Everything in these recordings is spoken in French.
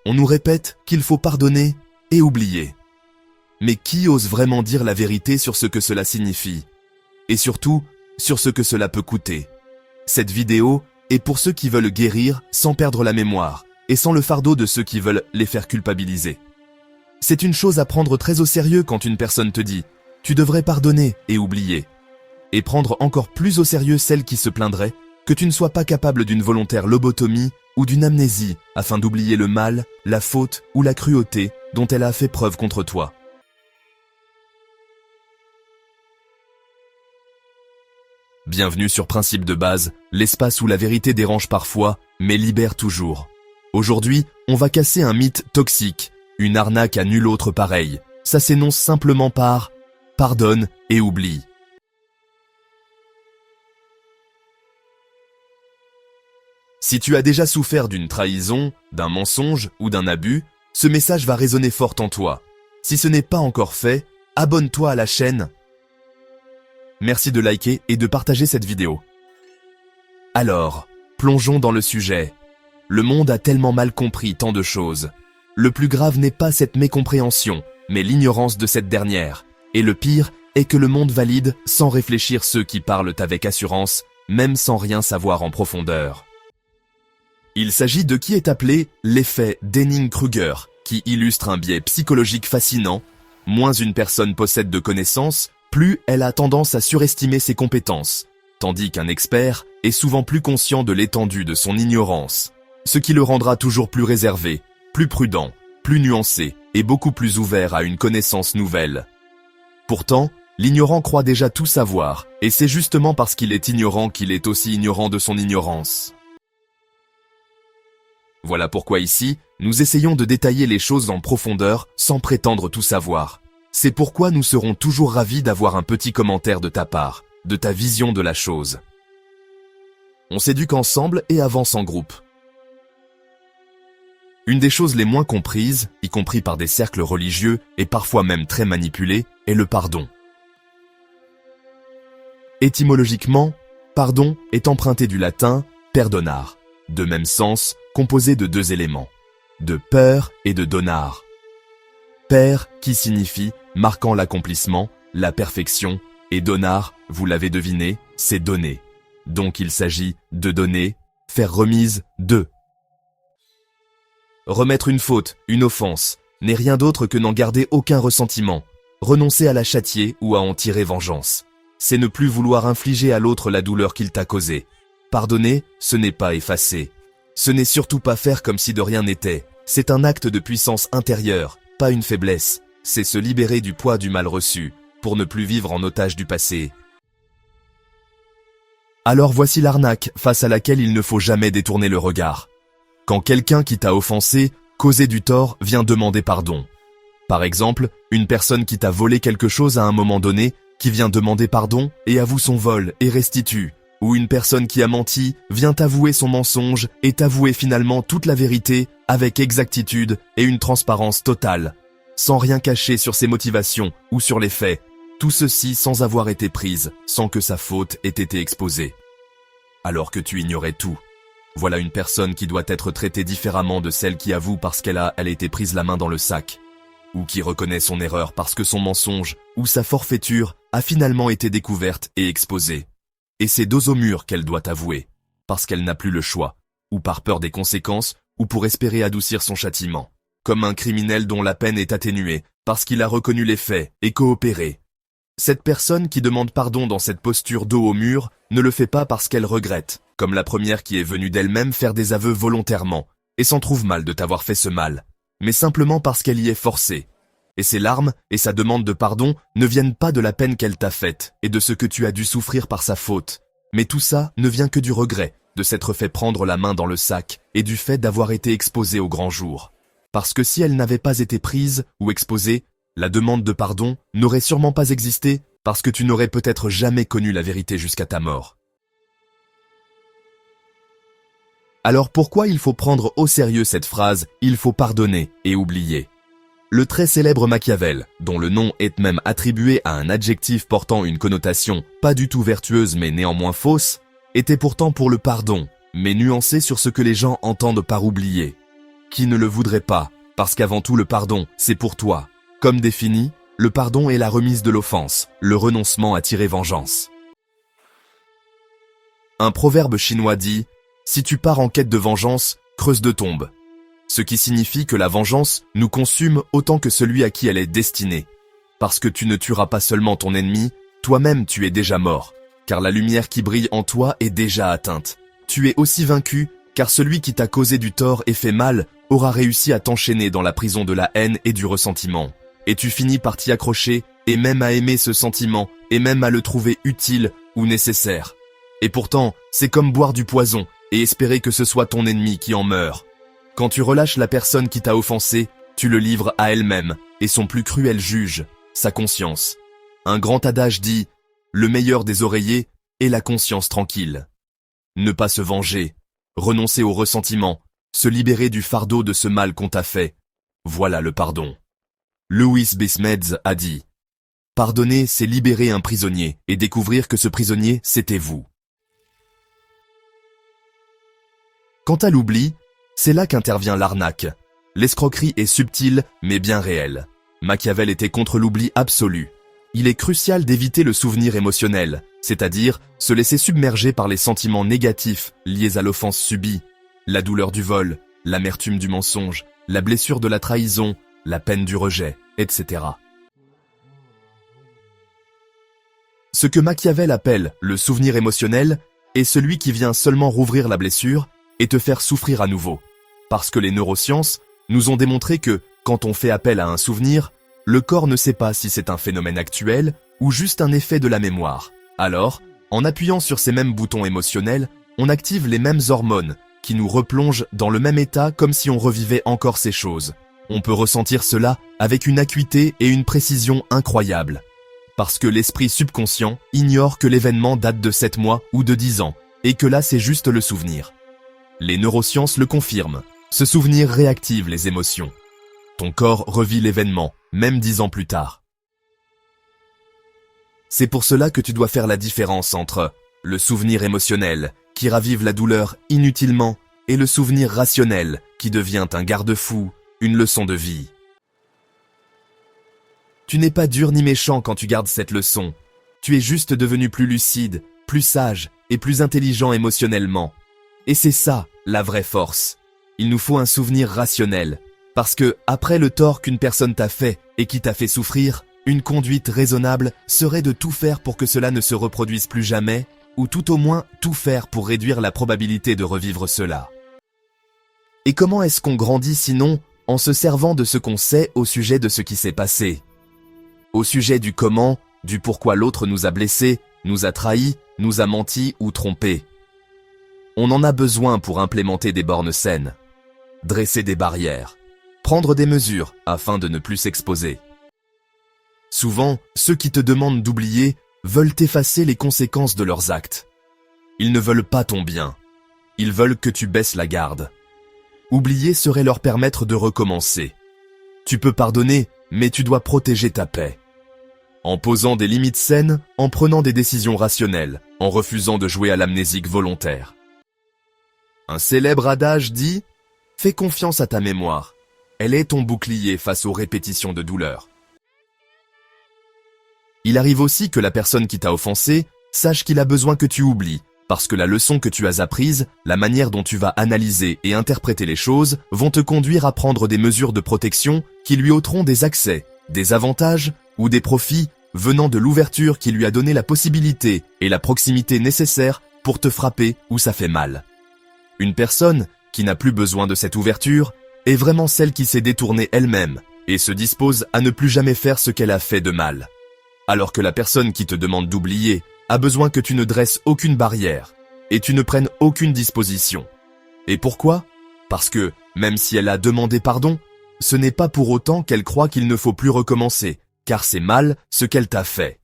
On nous répète qu'il faut pardonner et oublier. Mais qui ose vraiment dire la vérité sur ce que cela signifie? Et surtout, sur ce que cela peut coûter? Cette vidéo est pour ceux qui veulent guérir sans perdre la mémoire et sans le fardeau de ceux qui veulent les faire culpabiliser. C'est une chose à prendre très au sérieux quand une personne te dit « tu devrais pardonner et oublier ». Et prendre encore plus au sérieux celle qui se plaindrait que tu ne sois pas capable d'une volontaire lobotomie ou d'une amnésie afin d'oublier le mal, la faute ou la cruauté dont elle a fait preuve contre toi. Bienvenue sur Principe de base, l'espace où la vérité dérange parfois, mais libère toujours. Aujourd'hui, on va casser un mythe toxique, une arnaque à nul autre pareil. Ça s'énonce simplement par « pardonne et oublie ». Si tu as déjà souffert d'une trahison, d'un mensonge ou d'un abus, ce message va résonner fort en toi. Si ce n'est pas encore fait, abonne-toi à la chaîne. Merci de liker et de partager cette vidéo. Alors, plongeons dans le sujet. Le monde a tellement mal compris tant de choses. Le plus grave n'est pas cette mécompréhension, mais l'ignorance de cette dernière. Et le pire est que le monde valide sans réfléchir ceux qui parlent avec assurance, même sans rien savoir en profondeur. Il s'agit de qui est appelé l'effet Dunning-Kruger, qui illustre un biais psychologique fascinant. Moins une personne possède de connaissances, plus elle a tendance à surestimer ses compétences, tandis qu'un expert est souvent plus conscient de l'étendue de son ignorance, ce qui le rendra toujours plus réservé, plus prudent, plus nuancé et beaucoup plus ouvert à une connaissance nouvelle. Pourtant, l'ignorant croit déjà tout savoir, et c'est justement parce qu'il est ignorant qu'il est aussi ignorant de son ignorance. Voilà pourquoi ici, nous essayons de détailler les choses en profondeur sans prétendre tout savoir. C'est pourquoi nous serons toujours ravis d'avoir un petit commentaire de ta part, de ta vision de la chose. On s'éduque ensemble et avance en groupe. Une des choses les moins comprises, y compris par des cercles religieux et parfois même très manipulés, est le pardon. Étymologiquement, pardon est emprunté du latin perdonare, de même sens, composé de deux éléments, de per et de donar. Per qui signifie marquant l'accomplissement, la perfection, et donar, vous l'avez deviné, c'est donner. Donc il s'agit de donner, faire remise de. Remettre une faute, une offense, n'est rien d'autre que n'en garder aucun ressentiment, renoncer à la châtier ou à en tirer vengeance. C'est ne plus vouloir infliger à l'autre la douleur qu'il t'a causée. Pardonner, ce n'est pas effacer. Ce n'est surtout pas faire comme si de rien n'était. C'est un acte de puissance intérieure, pas une faiblesse. C'est se libérer du poids du mal reçu, pour ne plus vivre en otage du passé. Alors voici l'arnaque face à laquelle il ne faut jamais détourner le regard. Quand quelqu'un qui t'a offensé, causé du tort, vient demander pardon. Par exemple, une personne qui t'a volé quelque chose à un moment donné, qui vient demander pardon et avoue son vol et restitue. Ou une personne qui a menti vient avouer son mensonge et t'avouer finalement toute la vérité avec exactitude et une transparence totale, sans rien cacher sur ses motivations ou sur les faits, tout ceci sans avoir été prise, sans que sa faute ait été exposée. Alors que tu ignorais tout. Voilà une personne qui doit être traitée différemment de celle qui avoue parce qu'elle a été prise la main dans le sac, ou qui reconnaît son erreur parce que son mensonge ou sa forfaiture a finalement été découverte et exposée. Et c'est dos au mur qu'elle doit avouer, parce qu'elle n'a plus le choix, ou par peur des conséquences, ou pour espérer adoucir son châtiment, comme un criminel dont la peine est atténuée, parce qu'il a reconnu les faits et coopéré. Cette personne qui demande pardon dans cette posture dos au mur ne le fait pas parce qu'elle regrette, comme la première qui est venue d'elle-même faire des aveux volontairement, et s'en trouve mal de t'avoir fait ce mal, mais simplement parce qu'elle y est forcée. Et ses larmes et sa demande de pardon ne viennent pas de la peine qu'elle t'a faite et de ce que tu as dû souffrir par sa faute. Mais tout ça ne vient que du regret de s'être fait prendre la main dans le sac et du fait d'avoir été exposée au grand jour. Parce que si elle n'avait pas été prise ou exposée, la demande de pardon n'aurait sûrement pas existé parce que tu n'aurais peut-être jamais connu la vérité jusqu'à ta mort. Alors pourquoi il faut prendre au sérieux cette phrase « il faut pardonner et oublier ». Le très célèbre Machiavel, dont le nom est même attribué à un adjectif portant une connotation pas du tout vertueuse mais néanmoins fausse, était pourtant pour le pardon, mais nuancé sur ce que les gens entendent par oublier. Qui ne le voudrait pas? Parce qu'avant tout le pardon, c'est pour toi. Comme défini, le pardon est la remise de l'offense, le renoncement à tirer vengeance. Un proverbe chinois dit « Si tu pars en quête de vengeance, creuse de tombe », ce qui signifie que la vengeance nous consume autant que celui à qui elle est destinée. Parce que tu ne tueras pas seulement ton ennemi, toi-même tu es déjà mort, car la lumière qui brille en toi est déjà atteinte. Tu es aussi vaincu, car celui qui t'a causé du tort et fait mal aura réussi à t'enchaîner dans la prison de la haine et du ressentiment. Et tu finis par t'y accrocher, et même à aimer ce sentiment, et même à le trouver utile ou nécessaire. Et pourtant, c'est comme boire du poison, et espérer que ce soit ton ennemi qui en meure. Quand tu relâches la personne qui t'a offensé, tu le livres à elle-même, et son plus cruel juge, sa conscience. Un grand adage dit « Le meilleur des oreillers est la conscience tranquille ». Ne pas se venger, renoncer au ressentiment, se libérer du fardeau de ce mal qu'on t'a fait. Voilà le pardon. Louis B. Smeds a dit « Pardonner, c'est libérer un prisonnier et découvrir que ce prisonnier, c'était vous. » Quant à l'oubli, c'est là qu'intervient l'arnaque. L'escroquerie est subtile, mais bien réelle. Machiavel était contre l'oubli absolu. Il est crucial d'éviter le souvenir émotionnel, c'est-à-dire se laisser submerger par les sentiments négatifs liés à l'offense subie, la douleur du vol, l'amertume du mensonge, la blessure de la trahison, la peine du rejet, etc. Ce que Machiavel appelle le souvenir émotionnel est celui qui vient seulement rouvrir la blessure et te faire souffrir à nouveau. Parce que les neurosciences nous ont démontré que, quand on fait appel à un souvenir, le corps ne sait pas si c'est un phénomène actuel ou juste un effet de la mémoire. Alors, en appuyant sur ces mêmes boutons émotionnels, on active les mêmes hormones qui nous replongent dans le même état comme si on revivait encore ces choses. On peut ressentir cela avec une acuité et une précision incroyables. Parce que l'esprit subconscient ignore que l'événement date de 7 mois ou de 10 ans, et que là c'est juste le souvenir. Les neurosciences le confirment. Ce souvenir réactive les émotions. Ton corps revit l'événement, même 10 ans plus tard. C'est pour cela que tu dois faire la différence entre le souvenir émotionnel, qui ravive la douleur inutilement, et le souvenir rationnel, qui devient un garde-fou, une leçon de vie. Tu n'es pas dur ni méchant quand tu gardes cette leçon. Tu es juste devenu plus lucide, plus sage et plus intelligent émotionnellement. Et c'est ça, la vraie force. Il nous faut un souvenir rationnel. Parce que, après le tort qu'une personne t'a fait et qui t'a fait souffrir, une conduite raisonnable serait de tout faire pour que cela ne se reproduise plus jamais, ou tout au moins tout faire pour réduire la probabilité de revivre cela. Et comment est-ce qu'on grandit sinon en se servant de ce qu'on sait au sujet de ce qui s'est passé? Au sujet du comment, du pourquoi l'autre nous a blessés, nous a trahis, nous a menti ou trompés. On en a besoin pour implémenter des bornes saines, dresser des barrières, prendre des mesures afin de ne plus s'exposer. Souvent, ceux qui te demandent d'oublier veulent effacer les conséquences de leurs actes. Ils ne veulent pas ton bien. Ils veulent que tu baisses la garde. Oublier serait leur permettre de recommencer. Tu peux pardonner, mais tu dois protéger ta paix. En posant des limites saines, en prenant des décisions rationnelles, en refusant de jouer à l'amnésique volontaire. Un célèbre adage dit « Fais confiance à ta mémoire. Elle est ton bouclier face aux répétitions de douleur. » Il arrive aussi que la personne qui t'a offensé sache qu'il a besoin que tu oublies, parce que la leçon que tu as apprise, la manière dont tu vas analyser et interpréter les choses, vont te conduire à prendre des mesures de protection qui lui ôteront des accès, des avantages ou des profits venant de l'ouverture qui lui a donné la possibilité et la proximité nécessaires pour te frapper où ça fait mal. Une personne qui n'a plus besoin de cette ouverture est vraiment celle qui s'est détournée elle-même et se dispose à ne plus jamais faire ce qu'elle a fait de mal. Alors que la personne qui te demande d'oublier a besoin que tu ne dresses aucune barrière et tu ne prennes aucune disposition. Et pourquoi? Parce que, même si elle a demandé pardon, ce n'est pas pour autant qu'elle croit qu'il ne faut plus recommencer, car c'est mal ce qu'elle t'a fait.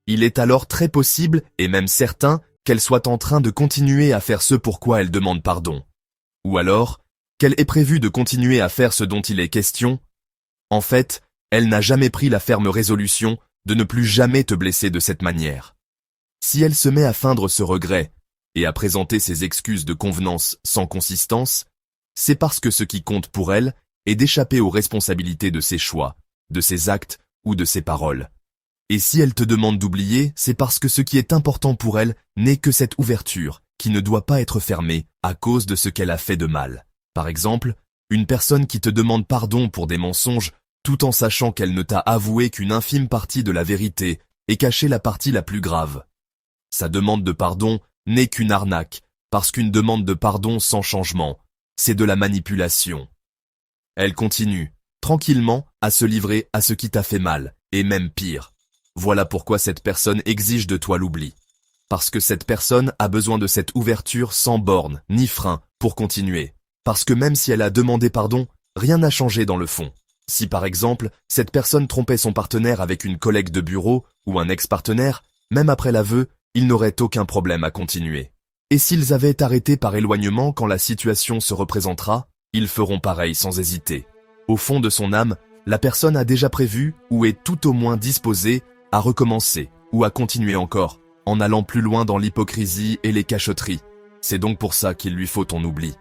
Il est alors très possible, et même certain, qu'elle soit en train de continuer à faire ce pourquoi elle demande pardon. Ou alors, qu'elle ait prévu de continuer à faire ce dont il est question. En fait, elle n'a jamais pris la ferme résolution de ne plus jamais te blesser de cette manière. Si elle se met à feindre ce regret et à présenter ses excuses de convenance sans consistance, c'est parce que ce qui compte pour elle est d'échapper aux responsabilités de ses choix, de ses actes ou de ses paroles. Et si elle te demande d'oublier, c'est parce que ce qui est important pour elle n'est que cette ouverture, qui ne doit pas être fermée à cause de ce qu'elle a fait de mal. Par exemple, une personne qui te demande pardon pour des mensonges, tout en sachant qu'elle ne t'a avoué qu'une infime partie de la vérité et caché la partie la plus grave. Sa demande de pardon n'est qu'une arnaque, parce qu'une demande de pardon sans changement, c'est de la manipulation. Elle continue, tranquillement, à se livrer à ce qui t'a fait mal, et même pire. Voilà pourquoi cette personne exige de toi l'oubli. Parce que cette personne a besoin de cette ouverture sans borne, ni frein, pour continuer. Parce que même si elle a demandé pardon, rien n'a changé dans le fond. Si par exemple, cette personne trompait son partenaire avec une collègue de bureau ou un ex-partenaire, même après l'aveu, il n'aurait aucun problème à continuer. Et s'ils avaient arrêté par éloignement quand la situation se représentera, ils feront pareil sans hésiter. Au fond de son âme, la personne a déjà prévu ou est tout au moins disposée à recommencer ou à continuer encore, en allant plus loin dans l'hypocrisie et les cachotteries. C'est donc pour ça qu'il lui faut ton oubli.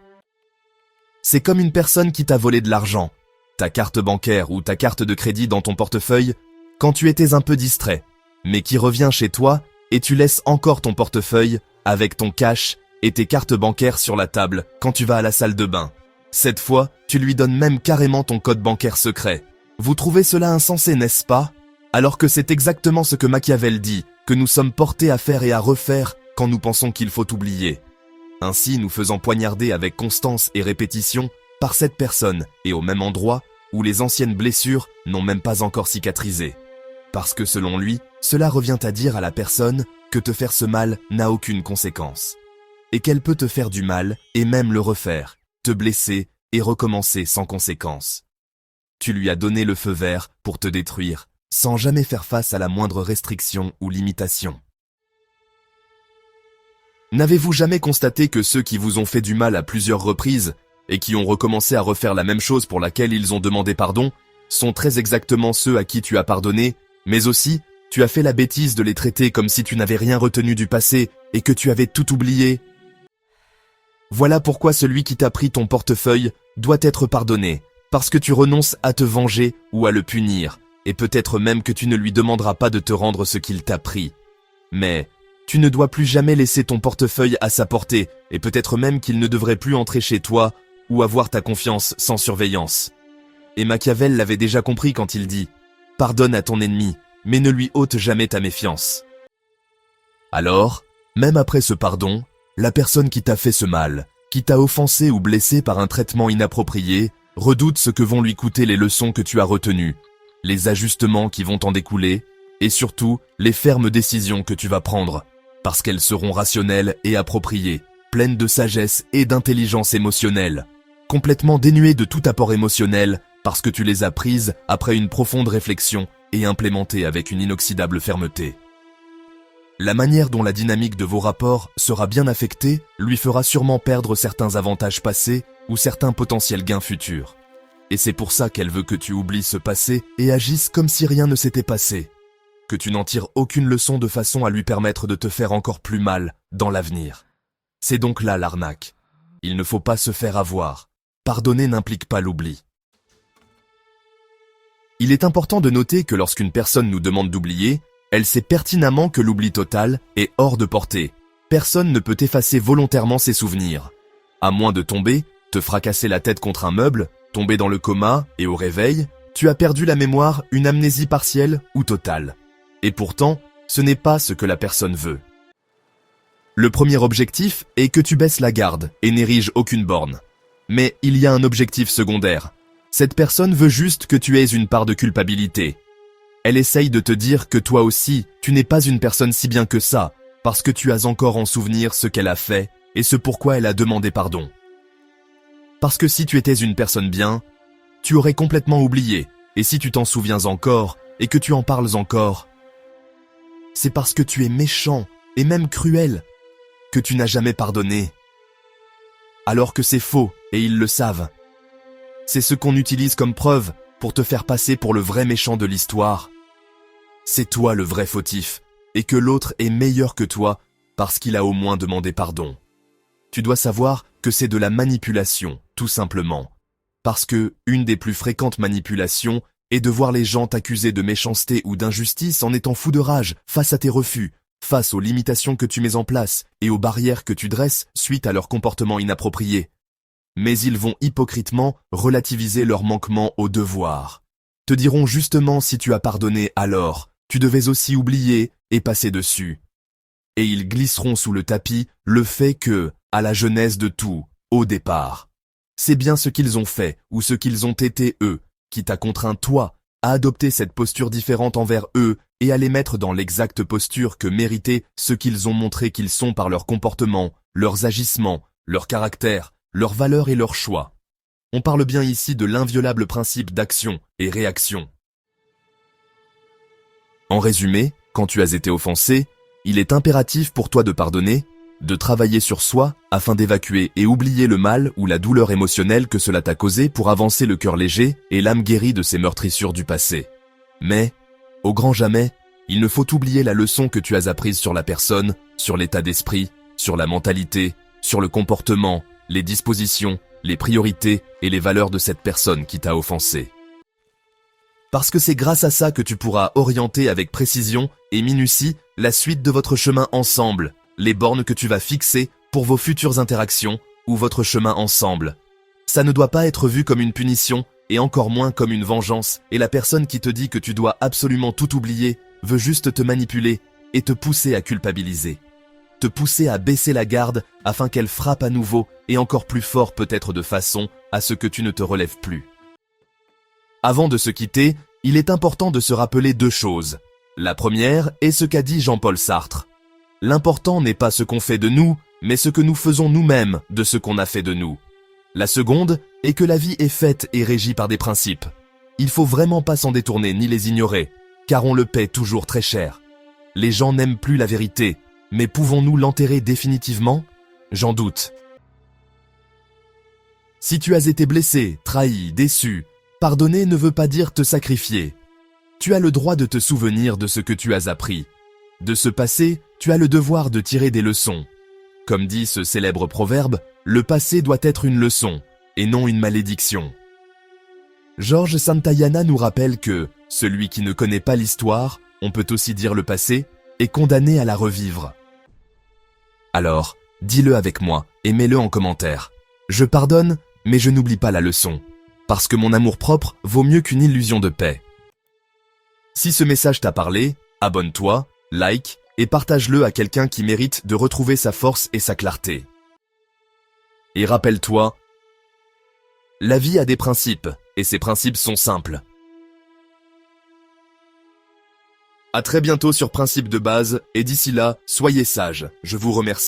C'est comme une personne qui t'a volé de l'argent, ta carte bancaire ou ta carte de crédit dans ton portefeuille, quand tu étais un peu distrait, mais qui revient chez toi et tu laisses encore ton portefeuille avec ton cash et tes cartes bancaires sur la table quand tu vas à la salle de bain. Cette fois, tu lui donnes même carrément ton code bancaire secret. Vous trouvez cela insensé, n'est-ce pas? Alors que c'est exactement ce que Machiavel dit, que nous sommes portés à faire et à refaire quand nous pensons qu'il faut oublier. Ainsi, nous faisant poignarder avec constance et répétition par cette personne et au même endroit où les anciennes blessures n'ont même pas encore cicatrisé. Parce que selon lui, cela revient à dire à la personne que te faire ce mal n'a aucune conséquence. Et qu'elle peut te faire du mal et même le refaire, te blesser et recommencer sans conséquence. Tu lui as donné le feu vert pour te détruire, sans jamais faire face à la moindre restriction ou limitation. N'avez-vous jamais constaté que ceux qui vous ont fait du mal à plusieurs reprises et qui ont recommencé à refaire la même chose pour laquelle ils ont demandé pardon, sont très exactement ceux à qui tu as pardonné, mais aussi, tu as fait la bêtise de les traiter comme si tu n'avais rien retenu du passé et que tu avais tout oublié? Voilà pourquoi celui qui t'a pris ton portefeuille doit être pardonné, parce que tu renonces à te venger ou à le punir, et peut-être même que tu ne lui demanderas pas de te rendre ce qu'il t'a pris. Mais tu ne dois plus jamais laisser ton portefeuille à sa portée, et peut-être même qu'il ne devrait plus entrer chez toi ou avoir ta confiance sans surveillance. Et Machiavel l'avait déjà compris quand il dit « Pardonne à ton ennemi, mais ne lui ôte jamais ta méfiance. » Alors, même après ce pardon, la personne qui t'a fait ce mal, qui t'a offensé ou blessé par un traitement inapproprié, redoute ce que vont lui coûter les leçons que tu as retenues, les ajustements qui vont en découler, et surtout les fermes décisions que tu vas prendre, parce qu'elles seront rationnelles et appropriées, pleines de sagesse et d'intelligence émotionnelle, complètement dénuées de tout apport émotionnel, parce que tu les as prises après une profonde réflexion et implémentées avec une inoxydable fermeté. La manière dont la dynamique de vos rapports sera bien affectée lui fera sûrement perdre certains avantages passés ou certains potentiels gains futurs. Et c'est pour ça qu'elle veut que tu oublies ce passé et agisses comme si rien ne s'était passé. Que tu n'en tires aucune leçon de façon à lui permettre de te faire encore plus mal dans l'avenir. C'est donc là l'arnaque. Il ne faut pas se faire avoir. Pardonner n'implique pas l'oubli. Il est important de noter que lorsqu'une personne nous demande d'oublier, elle sait pertinemment que l'oubli total est hors de portée. Personne ne peut effacer volontairement ses souvenirs. À moins de tomber, te fracasser la tête contre un meuble, tomber dans le coma et au réveil, tu as perdu la mémoire, une amnésie partielle ou totale. Et pourtant, ce n'est pas ce que la personne veut. Le premier objectif est que tu baisses la garde et n'ériges aucune borne. Mais il y a un objectif secondaire. Cette personne veut juste que tu aies une part de culpabilité. Elle essaye de te dire que toi aussi, tu n'es pas une personne si bien que ça, parce que tu as encore en souvenir ce qu'elle a fait et ce pourquoi elle a demandé pardon. Parce que si tu étais une personne bien, tu aurais complètement oublié, et si tu t'en souviens encore et que tu en parles encore, c'est parce que tu es méchant et même cruel que tu n'as jamais pardonné. Alors que c'est faux et ils le savent. C'est ce qu'on utilise comme preuve pour te faire passer pour le vrai méchant de l'histoire. C'est toi le vrai fautif, et que l'autre est meilleur que toi parce qu'il a au moins demandé pardon. Tu dois savoir que c'est de la manipulation, tout simplement. Parce que, une des plus fréquentes manipulations est de voir les gens t'accuser de méchanceté ou d'injustice en étant fou de rage face à tes refus, face aux limitations que tu mets en place et aux barrières que tu dresses suite à leur comportement inapproprié. Mais ils vont hypocritement relativiser leur manquement au devoir. Te diront justement si tu as pardonné alors, tu devais aussi oublier et passer dessus. Et ils glisseront sous le tapis le fait que, à la genèse de tout, au départ, c'est bien ce qu'ils ont fait ou ce qu'ils ont été eux, qui t'a contraint toi à adopter cette posture différente envers eux et à les mettre dans l'exacte posture que méritaient ceux qu'ils ont montré qu'ils sont par leur comportement, leurs agissements, leur caractère, leurs valeurs et leurs choix. On parle bien ici de l'inviolable principe d'action et réaction. En résumé, quand tu as été offensé, il est impératif pour toi de pardonner, de travailler sur soi afin d'évacuer et oublier le mal ou la douleur émotionnelle que cela t'a causé pour avancer le cœur léger et l'âme guérie de ces meurtrissures du passé. Mais, au grand jamais, il ne faut oublier la leçon que tu as apprise sur la personne, sur l'état d'esprit, sur la mentalité, sur le comportement, les dispositions, les priorités et les valeurs de cette personne qui t'a offensé. Parce que c'est grâce à ça que tu pourras orienter avec précision et minutie la suite de votre chemin ensemble, les bornes que tu vas fixer pour vos futures interactions ou votre chemin ensemble. Ça ne doit pas être vu comme une punition et encore moins comme une vengeance, et la personne qui te dit que tu dois absolument tout oublier veut juste te manipuler et te pousser à culpabiliser. Te pousser à baisser la garde afin qu'elle frappe à nouveau et encore plus fort peut-être de façon à ce que tu ne te relèves plus. Avant de se quitter, il est important de se rappeler deux choses. La première est ce qu'a dit Jean-Paul Sartre. L'important n'est pas ce qu'on fait de nous, mais ce que nous faisons nous-mêmes de ce qu'on a fait de nous. La seconde est que la vie est faite et régie par des principes. Il faut vraiment pas s'en détourner ni les ignorer, car on le paie toujours très cher. Les gens n'aiment plus la vérité, mais pouvons-nous l'enterrer définitivement? J'en doute. Si tu as été blessé, trahi, déçu, pardonner ne veut pas dire te sacrifier. Tu as le droit de te souvenir de ce que tu as appris. De ce passé, tu as le devoir de tirer des leçons. Comme dit ce célèbre proverbe, le passé doit être une leçon, et non une malédiction. George Santayana nous rappelle que celui qui ne connaît pas l'histoire, on peut aussi dire le passé, est condamné à la revivre. Alors, dis-le avec moi et mets-le en commentaire. Je pardonne, mais je n'oublie pas la leçon, parce que mon amour-propre vaut mieux qu'une illusion de paix. Si ce message t'a parlé, abonne-toi, like et partage-le à quelqu'un qui mérite de retrouver sa force et sa clarté. Et rappelle-toi, la vie a des principes, et ces principes sont simples. À très bientôt sur Principes de base, et d'ici là, soyez sages, je vous remercie.